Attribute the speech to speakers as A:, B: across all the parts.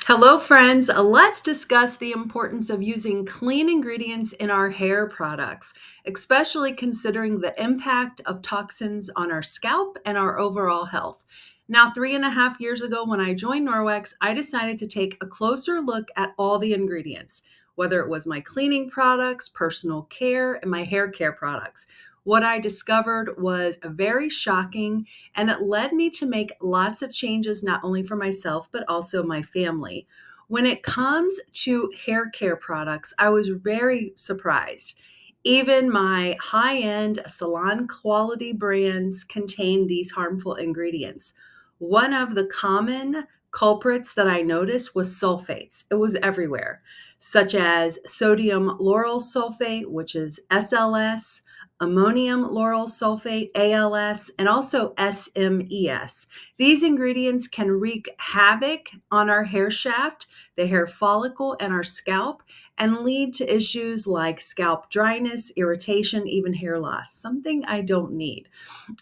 A: Hello, friends. Let's discuss the importance of using clean ingredients in our hair products, especially considering the impact of toxins on our scalp and our overall health. Now, 3.5 years ago, when I joined Norwex, I decided to take a closer look at all the ingredients, whether it was my cleaning products, personal care, and my hair care products. What I discovered was very shocking, and it led me to make lots of changes, not only for myself, but also my family. When it comes to hair care products, I was very surprised. Even my high end salon quality brands contain these harmful ingredients. One of the common culprits that I noticed was sulfates. It was everywhere, such as sodium lauryl sulfate, which is SLS, ammonium lauryl sulfate, ALS, and also SMES. These ingredients can wreak havoc on our hair shaft, the hair follicle, and our scalp, and lead to issues like scalp dryness, irritation, even hair loss, something I don't need.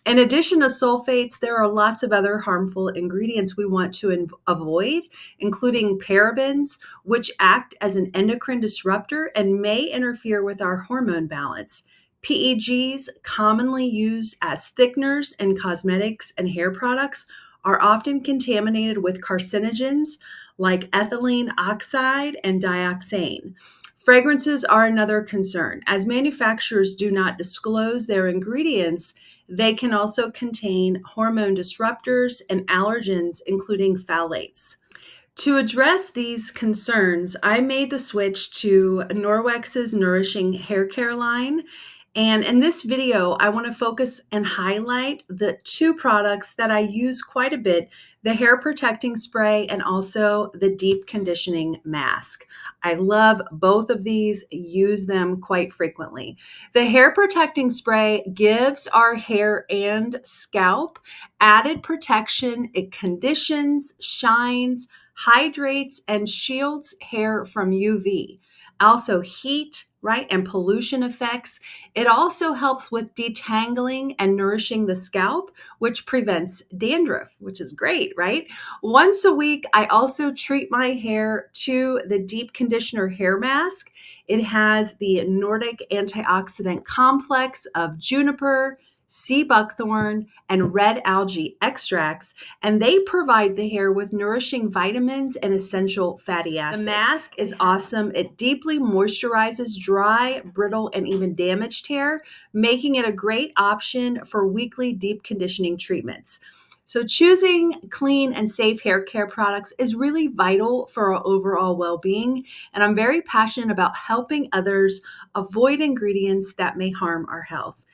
A: In addition to sulfates, there are lots of other harmful ingredients we want to avoid, including parabens, which act as an endocrine disruptor and may interfere with our hormone balance. PEGs, commonly used as thickeners in cosmetics and hair products, are often contaminated with carcinogens like ethylene oxide and dioxane. Fragrances are another concern. As manufacturers do not disclose their ingredients, they can also contain hormone disruptors and allergens, including phthalates. To address these concerns, I made the switch to Norwex's Nourishing hair care line. And in this video, I want to focus and highlight the two products that I use quite a bit, the hair protecting spray and also the deep conditioning mask. I love both of these, use them quite frequently. The hair protecting spray gives our hair and scalp added protection. It conditions, shines, hydrates, and shields hair from UV. Also, heat, right, and pollution effects. It also helps with detangling and nourishing the scalp, which prevents dandruff, which is great, right? Once a week, I also treat my hair to the deep conditioner hair mask. It has the Nordic antioxidant complex of juniper, sea buckthorn, and red algae extracts, and they provide the hair with nourishing vitamins and essential fatty acids. The mask is awesome. It deeply moisturizes dry, brittle, and even damaged hair, making it a great option for weekly deep conditioning treatments. So, choosing clean and safe hair care products is really vital for our overall well being. And I'm very passionate about helping others avoid ingredients that may harm our health.